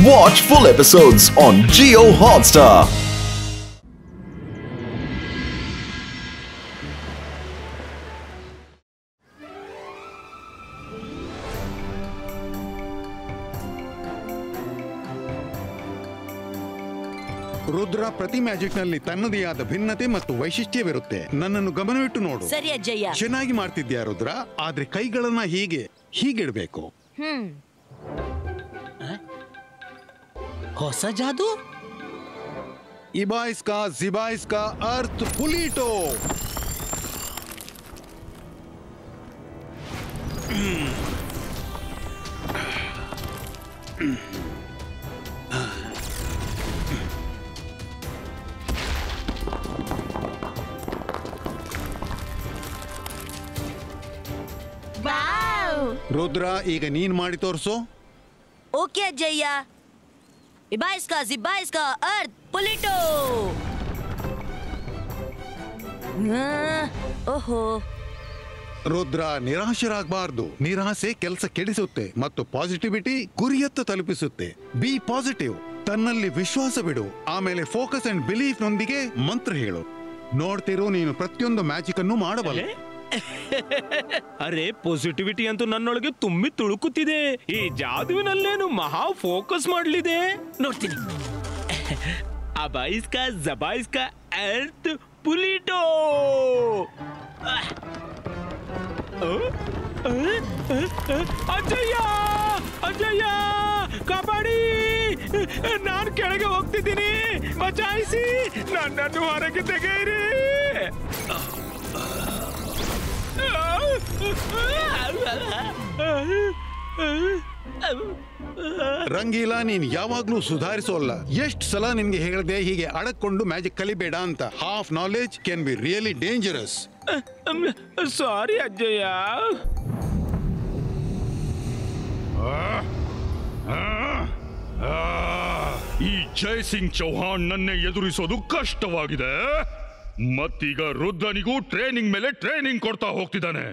Watch full episodes on Jio Hotstar. Rudra ಪ್ರತಿ magic ನಲ್ಲಿ ತನ್ನದೇ ಆದ ಭಿನ್ನತೆ ಮತ್ತು ವೈಶಿಷ್ಟ್ಯವಿರುತ್ತೆ. ನನ್ನನ್ನು ಗಮನವಿಟ್ಟು ನೋಡು. ಸರಿ ಅಜ್ಜಯ್ಯ. ಚೆನ್ನಾಗಿ ಮಾಡ್ತಿದ್ಯಾ ರುದ್ರ, ಆದ್ರೆ ಕೈಗಳನ್ನ ಹೀಗಿಡ್ಬೇಕು. ಹೊಸ ಜಾದು. ಇಬಾಯಿಸ್ಕಾ ಜಿಬಾಯಿಸ್ಕಾ ಅರ್ತ್ ಪುಲಿಟೋ. ರುದ್ರ, ಈಗ ನೀನ್ ಮಾಡಿ ತೋರ್ಸು. ಓಕೆ ಅಜ್ಜಯ್ಯ. ಇಬಾಯಿಸ್ಕಾ ಜಿಬಾಯಿಸ್ಕಾ ಅರ್ತ್ ಪುಲಿಟೋ. ಓಹೋ. ರುದ್ರ, ನಿರಾಶರಾಗಬಾರ್ದು. ನಿರಾಸೆ ಕೆಲಸ ಕೆಡಿಸುತ್ತೆ ಮತ್ತು ಪಾಸಿಟಿವಿಟಿ ಗುರಿಯತ್ತ ತಲುಪಿಸುತ್ತೆ. Be positive. ತನ್ನಲ್ಲಿ ವಿಶ್ವಾಸ ಬಿಡು. ಆಮೇಲೆ ಫೋಕಸ್ ಅಂಡ್ ಬಿಲೀಫ್ ನೊಂದಿಗೆ ಮಂತ್ರ ಹೇಳು. ನೋಡ್ತಿರು, ನೀನು ಪ್ರತಿಯೊಂದು ಮ್ಯಾಜಿಕ್ ಅನ್ನು ಮಾಡಬಲ್ಲ. ಅರೆ, ಪಾಸಿಟಿವಿಟಿ ಅಂತೂ ನನ್ನೊಳಗೆ ತುಂಬಿ ತುಳುಕುತ್ತಿದೆ. ಈ ಜಾದುವಿನಲ್ಲೇನು ಮಹಾ ಫೋಕಸ್ ಮಾಡಲಿದೆ. ನೋಡ್ತೀನಿ. ಅಬಾಯಿಸ್ಕಾ ಜಬಾಯಿಸ್ಕಾ ಅರ್ತ್ ಪುಲಿಟೋ. ಅಜ್ಜಯ್ಯ, ಅಜ್ಜಯ್ಯ, ಕಬಡ್ಡಿ! ನಾನು ಕೆಳಗೆ ಹೋಗ್ತಿದ್ದೀನಿ, ಬಚಾಯಿಸಿ, ನನ್ನನ್ನು ಹೊರಗೆ ತೆಗೆಯಿರಿ. ರಂಗೀಲ, ನೀನ್ ಯಾವಾಗ್ಲೂ ಸುಧಾರಿಸೋಲ್ಲ. ಎಷ್ಟು ಸಲ ನಿನ್ಗೆ ಹೇಳಿದೆ ಹೀಗೆ ಅಡಕೊಂಡು ಮ್ಯಾಜಿಕ್ ಕಲಿಬೇಡ ಅಂತ. Half knowledge can be really dangerous. Sorry ಅಜ್ಜಯ್ಯ. ಈ ಜಯಸಿಂಗ್ ಚೌಹಾಣ್ ನನ್ನೇ ಎದುರಿಸೋದು ಕಷ್ಟವಾಗಿದೆ. ಮತ್ತೀಗ ರುದ್ರನಿಗೂ ಟ್ರೈನಿಂಗ್ ಮೇಲೆ ಟ್ರೈನಿಂಗ್ ಕೊಡ್ತಾ ಹೋಗ್ತಿದ್ದಾನೆ.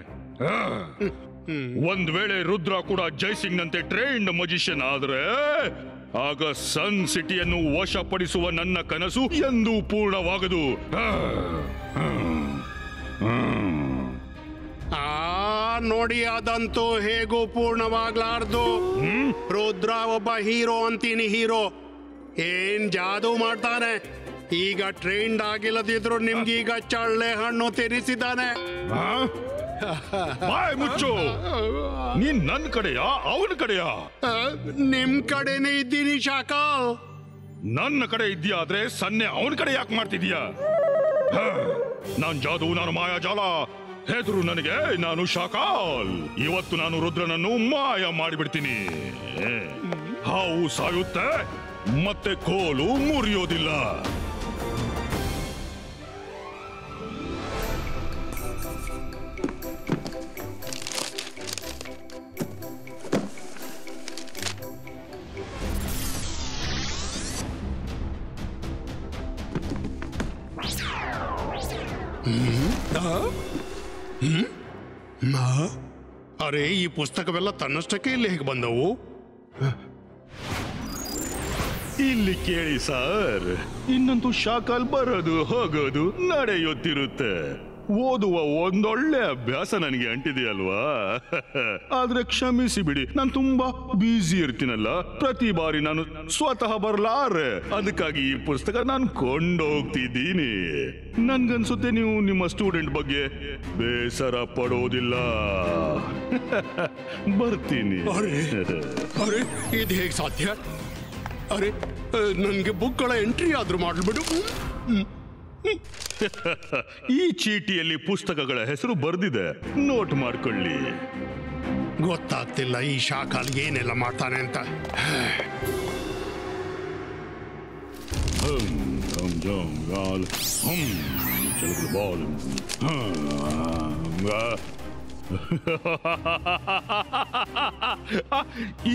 ಒಂದ್ ವೇಳೆ ರುದ್ರ ಕೂಡ ಜೈಸಿಂಗ್ ನಂತೆ ಟ್ರೈನ್ಡ್ ಮಜಿಷಿಯನ್ ಆದ್ರೆ ಆಗ ಸನ್ ಸಿಟಿಯನ್ನು ವಶಪಡಿಸುವ ನನ್ನ ಕನಸು ಎಂದೂ ಪೂರ್ಣವಾಗದು. ನೋಡಿ, ಅದಂತೂ ಹೇಗೂ ಪೂರ್ಣವಾಗ್ಲಾರ್ದು. ರುದ್ರ ಒಬ್ಬ ಹೀರೋ ಅಂತೀನಿ. ಹೀರೋ ಏನ್ ಜಾದೂ ಮಾಡ್ತಾನೆ. ಈಗ ಟ್ರೈನ್ಡ್ ಆಗಿಲ್ಲದಿದ್ರು ನಿಮ್ಗೀಗ ಚಳ್ಳೆ ಹಣ್ಣು ತಿನ್ನಿಸಿದ್ದಾನೆ. ಬಾಯ್ ಮುಚ್ಚು. ನೀನ್ ನನ್ ಕಡೆಯಾ ಅವನ ಕಡೆಯಾ? ನಿಮ್ ಕಡೆನೇ ಇದ್ದೀನಿ ಶಾಕಾಲ್. ನನ್ನ ಕಡೆ ಇದ್ಯಾ ಆದ್ರೆ ಸನ್ನೆ ಅವನ ಕಡೆ ಯಾಕೆ ಮಾಡ್ತಿದ್ಯಾ? ನಾನ್ ಜಾದು, ನಾನು ಮಾಯಾಜಾಲ. ಹೆದ್ರು ನನಗೆ, ನಾನು ಶಾಕಾಲ್. ಇವತ್ತು ನಾನು ರುದ್ರನನ್ನು ಮಾಯ ಮಾಡಿಬಿಡ್ತೀನಿ. ಹಾವು ಸಾಯುತ್ತೆ, ಮತ್ತೆ ಕೋಲು ಮುರಿಯೋದಿಲ್ಲ. ಅರೆ, ಈ ಪುಸ್ತಕವೆಲ್ಲ ತನ್ನಷ್ಟಕ್ಕೆ ಇಲ್ಲಿ ಹೇಗೆ ಬಂದವು? ಇಲ್ಲಿ ಕೇಳಿ ಸರ್, ಇನ್ನಂತೂ ಶಾಕಾಲ್ ಬರೋದು ಹೋಗೋದು ನಡೆಯುತ್ತಿರುತ್ತೆ. ಓದುವ ಒಂದೊಳ್ಳೆ ಅಭ್ಯಾಸ ನನಗೆ ಅಂಟಿದೆಯಲ್ವಾ? ಆದ್ರೆ ಕ್ಷಮಿಸಿ ಬಿಡಿ, ನಾನು ತುಂಬಾ ಬ್ಯುಸಿ ಇರ್ತೀನಲ್ಲ. ಪ್ರತಿ ಬಾರಿ ನಾನು ಸ್ವತಃ ಬರಲಾರೆ. ಅದಕ್ಕಾಗಿ ಈ ಪುಸ್ತಕ ನಾನು ಕೊಂಡೋಗ್ತಿದ್ದೀನಿ. ನನ್ಗನ್ಸುತ್ತೆ ನೀವು ನಿಮ್ಮ ಸ್ಟೂಡೆಂಟ್ ಬಗ್ಗೆ ಬೇಸರ ಪಡೋದಿಲ್ಲ. ಬರ್ತೀನಿ. ಅರೆ, ಇದು ಹೇಗೆ ಸಾಧ್ಯ? ಅರೆ, ನನ್ಗೆ ಬುಕ್ಗಳ ಎಂಟ್ರಿ ಆದ್ರೂ ಮಾಡ್ಬಿಡು. ಈ ಚೀಟಿಯಲ್ಲಿ ಪುಸ್ತಕಗಳ ಹೆಸರು ಬರ್ದಿದೆ, ನೋಟ್ ಮಾಡ್ಕೊಳ್ಳಿ. ಗೊತ್ತಾಗ್ತಿಲ್ಲ ಈ ಶಾಕಾಲ್ ಏನೆಲ್ಲ ಮಾಡ್ತಾನೆ ಅಂತ.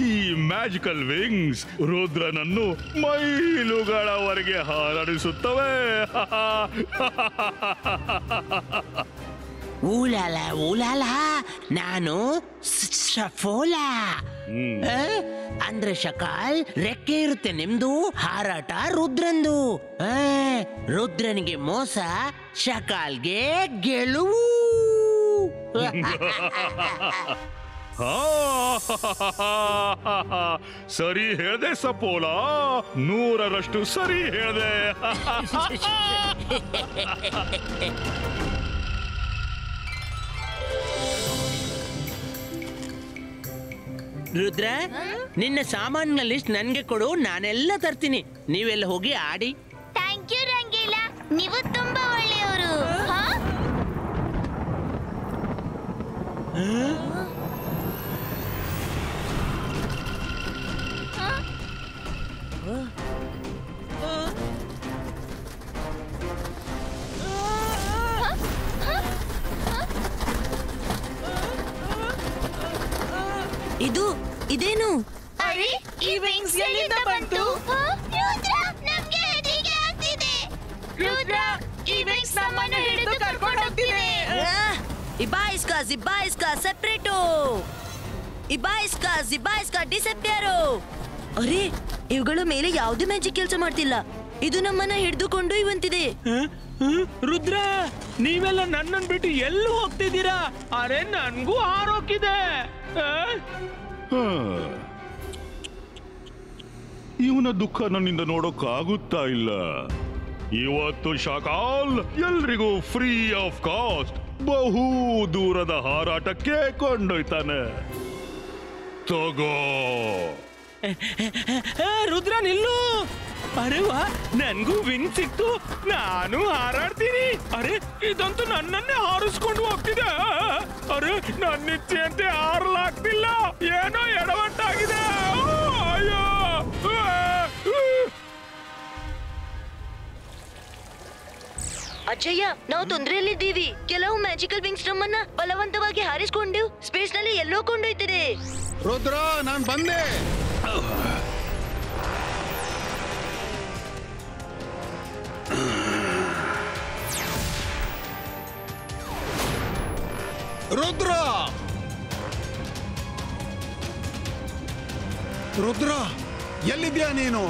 ಈ ಮ್ಯಾಜಿಕಲ್ ವಿಂಗ್ಸ್ ರುದ್ರನನ್ನು ಮೈಲುಗಳವರೆಗೆ ಹಾರಾಡಿಸುತ್ತವೆ. ಊಲಾಲ ಊಲಾಲ, ನಾನು ಸಫೋಲ. ಅಂದ್ರೆ ಶಕಾಲ್ ರೆಕ್ಕೆ ಇರುತ್ತೆ ನಿಮ್ದು, ಹಾರಾಟ ರುದ್ರಂದು. ರುದ್ರನಿಗೆ ಮೋಸ, ಶಕಾಲ್ಗೆ ಗೆಲುವು. ಸರಿ ಹೇಳ್ದೆ ಸಪೋಲ, 100ರಷ್ಟು ಸರಿ ಹೇಳ್ದೆ. ರುದ್ರ, ನಿನ್ನ ಸಾಮಾನಿನ ಲಿಸ್ಟ್ ನನ್ಗೆ ಕೊಡು, ನಾನೆಲ್ಲ ತರ್ತೀನಿ. ನೀವೆಲ್ಲ ಹೋಗಿ ಆಡಿ. ಥ್ಯಾಂಕ್ ಯು ರಂಗೀಲ, ನೀವು ತುಂಬಾ ಒಳ್ಳೆಯವರು. ಇದೇನು? ಅರೆ, ಈ ವಿಂಗ್ಸ್ ಎಲ್ಲಿಂದ ಬಂತು? ರುದ್ರ, ನಮಗೆ ಹೆದರಿಕೆ ಆಗ್ತಿದೆ. ರುದ್ರ, ಈ ವಿಂಗ್ಸ್ ನಮ್ಮನ್ನು ಹಿಡಿದು ಕರ್ಕೊಂಡು ಹೋಗ್ತಿದೆ. Ziba iska separato. Iba iska disappearo. ಅರೆ, ಇವುಗಳ ಮೇಲೆ ಯಾವುದೇ ಮ್ಯಾಜಿಕ್ ಕೆಲಸ ಮಾಡ್ತಿಲ್ಲ. ಇದು ನಮ್ಮನ್ನ ಹಿಡಿದುಕೊಂಡು ಇವಂತಿದೆ. ರುದ್ರ, ನೀವೆಲ್ಲ ನನ್ನನ್ನು ಬಿಟ್ಟು ಎಲ್ಲೂ ಹೋಗ್ತಿದ್ದೀರಾ? ಅರೆ, ನನ್ಗೂ ಹಾರೋಕಿದೆ. ಇವನ ದುಃಖ ನನ್ನಿಂದ ನೋಡೋಕ್ಕಾಗುತ್ತಾ ಇಲ್ಲ. ಇವತ್ತು ಶಕಾಲ್ ಎಲ್ರಿಗೂ ಫ್ರೀ ಆಫ್ ಕಾಸ್ಟ್ ಬಹು ದೂರದ ಹಾರಾಟಕ್ಕೆ ಕೊಂಡೊಯ್ತಾನೆ. ತಗೋ ರುದ್ರ, ನಿಲ್ಲು. ಅರೆ ವಾ, ನನ್ಗೂ ವಿಂಗ್ ಸಿಕ್ತು, ನಾನು ಹಾರಾಡ್ತೀನಿ. ಅರೆ, ಇದಂತೂ ನನ್ನನ್ನೇ ಹಾರಿಸ್ಕೊಂಡು ಹೋಗ್ತಿದೆ. ಅರೆ, ನನ್ನ ಇಚ್ಛೆಯಂತೆ ಹಾರಲಾಗ್ತಿಲ್ಲ, ಏನೋ ಎಡವಟ್ಟಾಗಿದೆ. ಅಯ್ಯೋ, ಅಜ್ಜಯ್ಯ, ನಾವು ತೊಂದರೆಯಲ್ಲಿದ್ದೀವಿ. ಕೆಲವು ಮ್ಯಾಜಿಕಲ್ ವಿಂಗ್ಸ್ ನಮ್ಮನ್ನ ಬಲವಂತವಾಗಿ ಹಾರಿಸಿಕೊಂಡು ಸ್ಪೇಸ್ ನಲ್ಲಿ ಎಲ್ಲೋ ಕೊಂಡೊಯ್ತಿದೆ. ರುದ್ರ, ನಾನ್ ಬಂದೆ. ರುದ್ರ, ರುದ್ರ, ಎಲ್ಲಿದ್ಯಾ ನೀನು?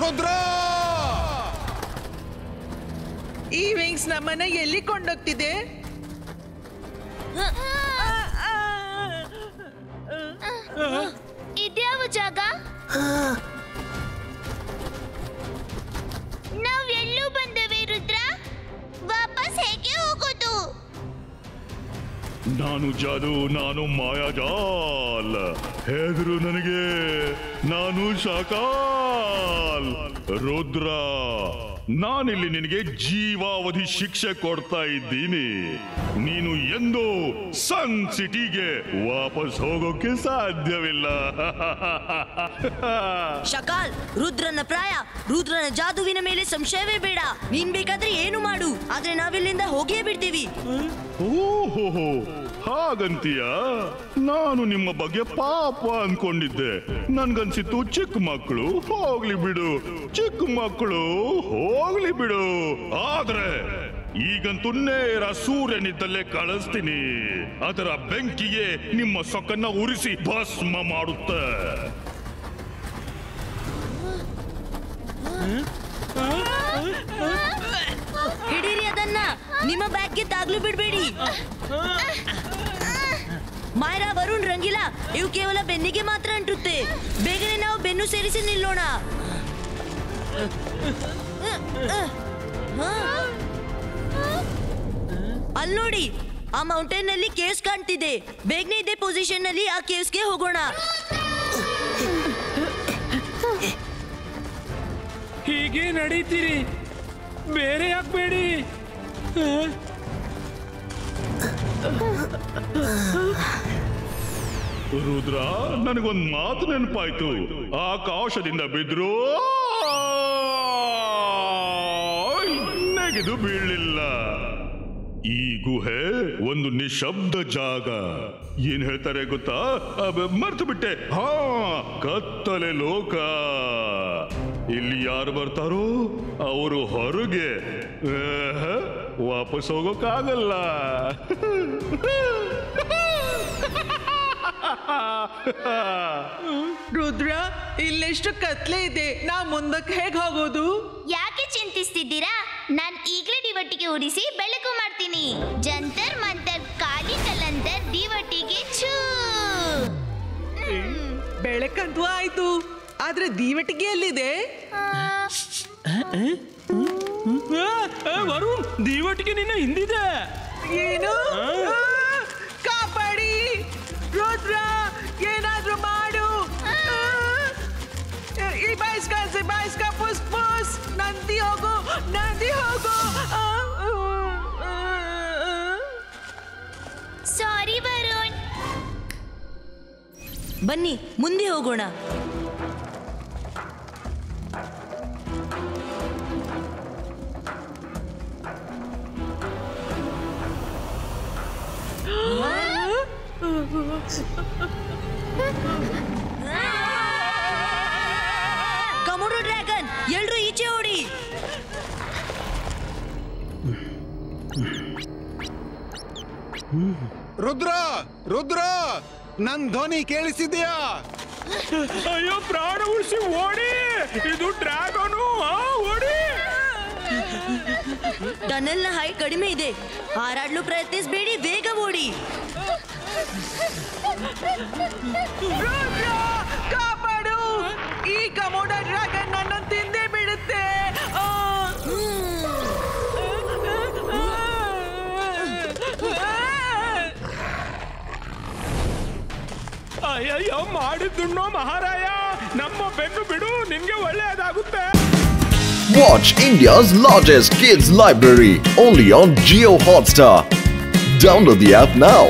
ರುದ್ರ, ಈ ವಿಂಗ್ಸ್ ನಮ್ಮನ್ನ ಎಲ್ಲಿ ಕೊಂಡೋಗ್ತಿದೆ? ಇದ್ಯಾವ ಜಾಗ? ನಾವ್ ಎಲ್ಲೂ ಬಂದವೆ ರುದ್ರ, ವಾಪಸ್ ಹೇಗೆ ಹೋಗೋದು? ನಾನು ಜಾದು, ನಾನು ಮಾಯಾಜಾಲ್. ಹೆದರು ನನಗೆ, ನಾನು ಶಕಾಲ್. ರುದ್ರ, ನಾನಿಲ್ಲಿ ನಿನಗೆ ಜೀವಾವಧಿ ಶಿಕ್ಷೆ ಕೊಡ್ತಾ ಇದ್ದೀನಿ. ನೀನು ಎಂದೂ ಸನ್ ಸಿಟಿಗೆ ವಾಪಸ್ ಹೋಗೋಕೆ ಸಾಧ್ಯವಿಲ್ಲ. ಶಕಾಲ್, ರುದ್ರನ ಪ್ರಾಯ, ರುದ್ರನ ಜಾದುವಿನ ಮೇಲೆ ಸಂಶಯವೇ ಬೇಡ. ನೀನ್ ಬೇಕಾದ್ರೆ ಏನು ಮಾಡು, ಆದ್ರೆ ನಾವಿಲ್ಲಿಂದ ಹೋಗೇ ಬಿಡ್ತೀವಿ. ಓಹೋ, ಹಾಗಂತೀಯ? ನಾನು ನಿಮ್ಮ ಬಗ್ಗೆ ಪಾಪ ಅನ್ಕೊಂಡಿದ್ದೆ. ನನ್ಗನ್ಸಿತ್ತು ಚಿಕ್ಕ ಮಕ್ಕಳು ಹೋಗ್ಲಿ ಬಿಡು, ಚಿಕ್ಕ ಮಕ್ಕಳು ಹೋಗ್ಲಿ ಬಿಡು. ಆದ್ರೆ ಈಗಂತೂ ನೇರ ಸೂರ್ಯನಿದ್ದಲ್ಲೇ ಕಳಿಸ್ತೀನಿ. ಅದರ ಬೆಂಕಿಗೆ ನಿಮ್ಮ ಸೊಕ್ಕನ್ನ ಉರಿಸಿ ಭಸ್ಮ ಮಾಡುತ್ತೆ. ಹಿಡೀರಿ ಅದನ್ನ, ನಿಮ್ಮ ಬ್ಯಾಗ್ಗೆ ತಾಗ್ಲು ಬಿಡ್ಬೇಡಿ. ಮಾಯರಾ, ವರುಣ್, ರಂಗಿಲಾ, ಇವು ಕೇವಲ ಬೆನ್ನಿಗೆ ಮಾತ್ರ ಅಂಟುತ್ತೆ. ಬೇಗನೆ ನಾವು ಬೆನ್ನು ಸೇರಿಸಿ ನಿಲ್ಲೋಣ. ಅಲ್ಲಿ ನೋಡಿ, ಆ ಮೌಂಟೇನ್ ನಲ್ಲಿ ಕೇವ್ಸ್ ಕಾಣ್ತಿದೆ. ಬೇಗನೆ ಇದೇ ಪೊಸಿಷನ್ ನಲ್ಲಿ ಆ ಕೇವ್ಸ್ಗೆ ಹೋಗೋಣ. ಹೀಗೆ ನಡೀತೀರಿ, ಬೇರೆ ಯಾಕಬೇಡಿ. ರುದ್ರ, ನನಗೊಂದು ಮಾತು ನೆನಪಾಯ್ತು. ಆಕಾಶದಿಂದ ಬಿದ್ರು ನೆಗೆದು ಬೀಳಲಿಲ್ಲ. ಈ ಗುಹೆ ಒಂದು ನಿಶಬ್ದ ಜಾಗ. ಏನ್ ಹೇಳ್ತಾರೆ ಗೊತ್ತಾ? ಮರ್ತು ಬಿಟ್ಟೆ. ಹಾ, ಕತ್ತಲೆ ಲೋಕ. ಇಲ್ಲಿ ಯಾರು ಬರ್ತಾರೋ ಅವರು ಹೊರಗೆ, ವಾಪಸ್ ಹೋಗೋಕ್ಕಾಗಲ್ಲ. ರುದ್ರ ಇಲ್ಲೆಷ್ಟು ಕತ್ಲೆ ಇದೆ ನಾ ಮುಂದಕ್ಕೆ ಹೇಗ್ ಹೋಗೋದು? ಯಾಕೆ ಚಿಂತಿಸ್ತಿದ್ದೀರಾ? ನಾನ್ ಈಗಲೇ ದಿವಟಿಗೆ ಉರಿಸಿ ಬೆಳಕು ಮಾಡ್ತೀನಿ. ಜಂತರ್ ಮಂತರ್ ಕಾಲಿ ಕಲಂತರ್ ದಿವಟಿಗೆ ಛೂ. ಬೆಳಕಂತೂ ಆಯ್ತು, ಆದ್ರೆ ದೀವಟಿಗೆ ಎಲ್ಲಿದೆ? ವರುಣ್, ದೀವಟಿಗೆ ನಿನ್ನ ಹಿಂದಿದೆ. ಏನು? ಕಾಪಾಡಿ ರುದ್ರ, ಏನಾದ್ರೂ ಮಾಡು. ಇಬಾಯಿಸ್ಕ ಪುಸ್ ಪುಸ್, ನಂದಿ ಹೋಗು, ನಂದಿ ಹೋಗು. ಸಾರಿ ವರುಣ್. ಬನ್ನಿ ಮುಂದೆ ಹೋಗೋಣ. ಕಮೋಡೋ ಡ್ರ್ಯಾಗನ್, ಎಲ್ರೂ ಈಚೆ ಓಡಿ. ರುದ್ರ, ರುದ್ರ, ನನ್ ಧ್ವನಿ ಕೇಳಿಸಿದ್ಯಾ? ಅಯ್ಯೋ, ಪ್ರಾಣ ಉಳಿಸಿ ಓಡಿ, ಇದು ಡ್ರ್ಯಾಗನು, ಓಡಿ. ಟನಲ್ನ ಹೈಟ್ ಕಡಿಮೆ ಇದೆ, ಹಾರಾಡ್ಲು ಪ್ರಯತ್ನಿಸಬೇಡಿ, ಬೇಗ ಓಡಿ. ರುದ್ರ, ಕಾಪಾಡು, ಈ ಕಮೋಡೋ ಡ್ರ್ಯಾಗನ್ ನನ್ನ ತಿಂದೇ ಬಿಡುತ್ತೆ. ಅಯ್ಯಯ್ಯೋ, ಮಾಡಿದ್ದುಣ್ಣೋ ಮಹಾರಾಯ, ನಮ್ಮ ಬೆನ್ನು ಬಿಡು, ನಿನ್ಗೆ ಒಳ್ಳೆಯದಾಗುತ್ತೆ. Watch India's largest kids library only on Jio Hotstar. Download the app now.